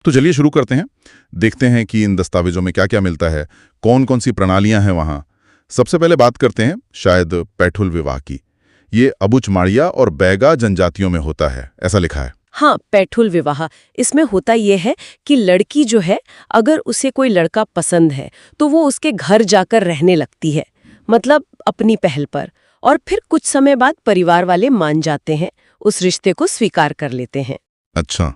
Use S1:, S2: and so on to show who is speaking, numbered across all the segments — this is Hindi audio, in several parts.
S1: तो चलिए शुरू करते हैं। देखते हैं कि इन दस्तावेजों में क्या क्या मिलता है, कौन कौन सी प्रणालियां हैं वहां। सबसे पहले बात करते हैं शायद पैठुल विवाह की। ये अबुच माड़िया और बैगा जनजातियों में होता है, ऐसा लिखा है।
S2: हाँ, पैठुल विवाह। इसमें होता यह है कि लड़की जो है, अगर उसे कोई लड़का पसंद है तो वो उसके घर जाकर रहने लगती है, मतलब अपनी पहल पर। और फिर कुछ समय बाद परिवार वाले मान जाते हैं, उस रिश्ते को स्वीकार कर लेते हैं।
S1: अच्छा,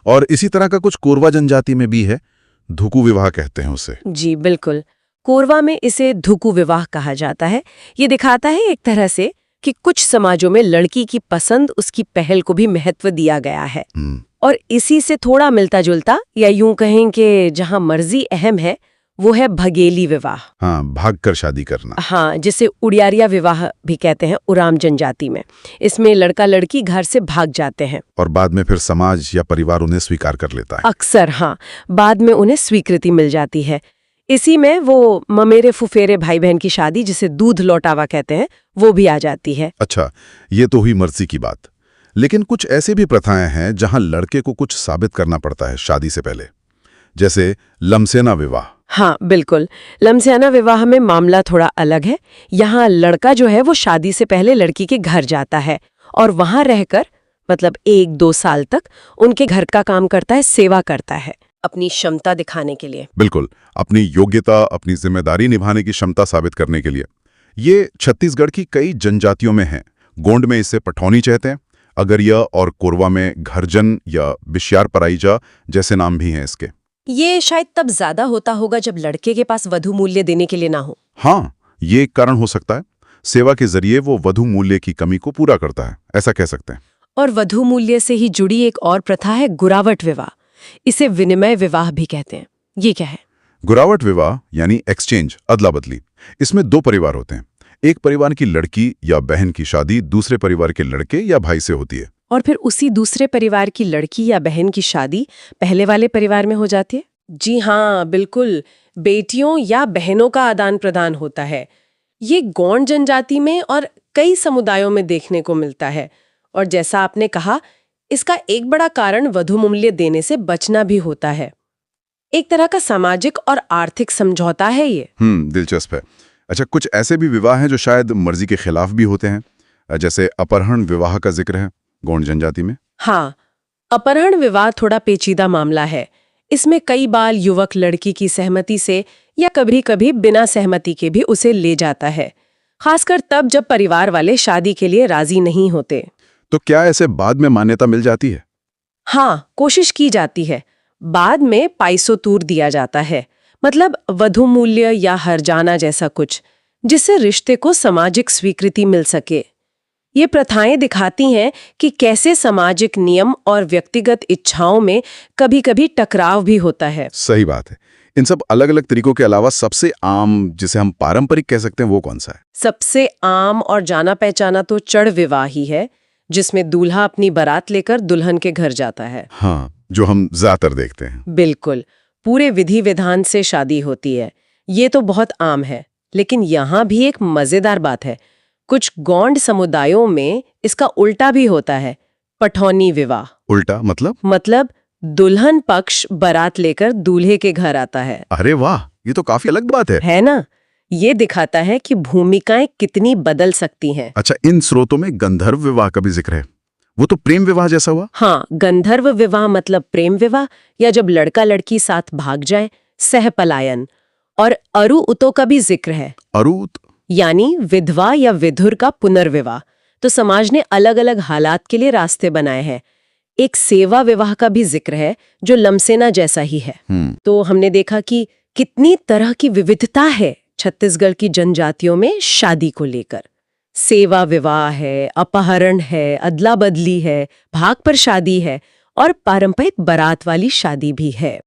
S1: और इसी तरह का कुछ कोरवा जनजाति में भी है, धुकु विवाह कहते हैं उसे।
S2: जी बिल्कुल, कोरवा में इसे धुकु विवाह कहा जाता है। ये दिखाता है एक तरह से कि कुछ समाजों में लड़की की पसंद, उसकी पहल को भी महत्व दिया गया है। और इसी से थोड़ा मिलता जुलता, या यूं कहें कि जहां मर्जी अहम है, वो है भगेली विवाह।
S1: हाँ, भागकर शादी करना।
S2: हाँ, जिसे उड़ियारिया विवाह भी कहते हैं उराम जनजाति में। इसमें लड़का लड़की घर से भाग जाते हैं
S1: और बाद में फिर समाज या परिवार उन्हें स्वीकार कर लेता है।
S2: अक्सर हाँ, बाद में उन्हें स्वीकृति मिल जाती है। इसी में वो ममेरे फुफेरे भाई बहन की शादी, जिसे दूध लौटावा कहते हैं, वो भी आ जाती है।
S1: अच्छा, ये तो हुई मर्जी की बात। लेकिन कुछ ऐसे भी प्रथाएं हैं जहां लड़के को कुछ साबित करना पड़ता है शादी से पहले, जैसे लमसेना विवाह।
S2: हाँ बिल्कुल, लमसेना विवाह में मामला थोड़ा अलग है। यहाँ लड़का जो है वो शादी से पहले लड़की के घर जाता है और वहां रहकर, मतलब 1-2 साल तक उनके घर का काम करता है, सेवा करता है, अपनी क्षमता दिखाने के लिए।
S1: बिल्कुल, अपनी योग्यता, अपनी जिम्मेदारी निभाने की क्षमता साबित करने के लिए। ये छत्तीसगढ़ की कई जनजातियों में है। गोंड में इसे पठौनी कहते हैं, अगरिया और कोरवा में घरजन या बिशियार पराइजा जैसे नाम भी हैं इसके।
S2: ये शायद तब ज्यादा होता होगा जब लड़के के पास वधु मूल्य देने के लिए ना हो।
S1: हाँ, ये एक कारण हो सकता है। सेवा के जरिए वो वधु मूल्य की कमी को पूरा करता है, ऐसा कह सकते हैं।
S2: और वधु मूल्य से ही जुड़ी एक और प्रथा है गुरावट विवाह। इसे विनिमय विवाह भी कहते हैं। ये क्या है?
S1: गुरावट विवाह यानी एक्सचेंज, अदला बदली। इसमें 2 परिवार होते हैं। एक परिवार की लड़की या बहन की शादी दूसरे परिवार के लड़के या भाई से होती है,
S2: और फिर उसी दूसरे परिवार की लड़की या बहन की शादी पहले वाले परिवार में हो जाती है। जी हाँ बिल्कुल, बेटियों या बहनों का आदान प्रदान होता है। ये गौंड जनजाति में और कई समुदायों में देखने को मिलता है। और जैसा आपने कहा, इसका एक बड़ा कारण वधु मूल्य देने से बचना भी होता है। एक तरह का सामाजिक और आर्थिक समझौता है ये।
S1: दिलचस्प है। अच्छा, कुछ ऐसे भी विवाह हैं जो शायद मर्जी के खिलाफ भी होते हैं, जैसे अपहरण विवाह का जिक्र है गौंड जनजाति में।
S2: हाँ, अपहरण विवाह थोड़ा पेचीदा मामला है। इसमें कई बार युवक लड़की की सहमति से या कभी-कभी बिना सहमति के भी उसे ले जाता है, खासकर तब जब परिवार वाले शादी के लिए राजी नहीं होते।
S1: तो क्या ऐसे बाद में मान्यता मिल जाती है?
S2: हाँ, कोशिश की जाती है। बाद में पाइसो तूर दिया जाता है, मतलब वधु मूल्य या हरजाना जैसा कुछ, जिससे रिश्ते को सामाजिक स्वीकृति मिल सके। ये प्रथाएं दिखाती हैं कि कैसे सामाजिक नियम और व्यक्तिगत इच्छाओं में कभी-कभी टकराव भी होता है।
S1: सही बात है। इन सब अलग-अलग तरीकों के अलावा सबसे आम, जिसे हम पारंपरिक कह सकते हैं, वो कौन सा है?
S2: सबसे आम और जाना पहचाना तो चढ़ विवाह ही है, जिसमें दूल्हा अपनी बारात लेकर दुल्हन के घर जाता है।
S1: हाँ, जो हम ज्यादातर देखते हैं।
S2: बिल्कुल, पूरे विधि विधान से शादी होती है। ये तो बहुत आम है। लेकिन यहाँ भी एक मजेदार बात है। कुछ गौंड समुदायों में इसका उल्टा भी होता है, पठौनी विवाह।
S1: उल्टा
S2: मतलब दुल्हन पक्ष बारात लेकर दूल्हे के घर आता है।
S1: अरे वाह, ये तो काफी अलग बात है
S2: ना? ये दिखाता है कि भूमिकाएं कितनी बदल सकती हैं।
S1: अच्छा, इन स्रोतों में गंधर्व विवाह का भी जिक्र है। वो तो प्रेम विवाह जैसा हुआ।
S2: हाँ, गंधर्व विवाह मतलब प्रेम विवाह, या जब लड़का लड़की साथ भाग जाए, सहपलायन। और अरु उतो का भी जिक्र है।
S1: अरुत
S2: यानी विधवा या विधुर का पुनर्विवाह। तो समाज ने अलग अलग हालात के लिए रास्ते बनाए हैं। एक सेवा विवाह का भी जिक्र है, जो लमसेना जैसा ही है। तो हमने देखा कि कितनी तरह की विविधता है छत्तीसगढ़ की जनजातियों में शादी को लेकर। सेवा विवाह है, अपहरण है, अदला बदली है, भाग पर शादी है और पारंपरिक बारात वाली शादी भी है।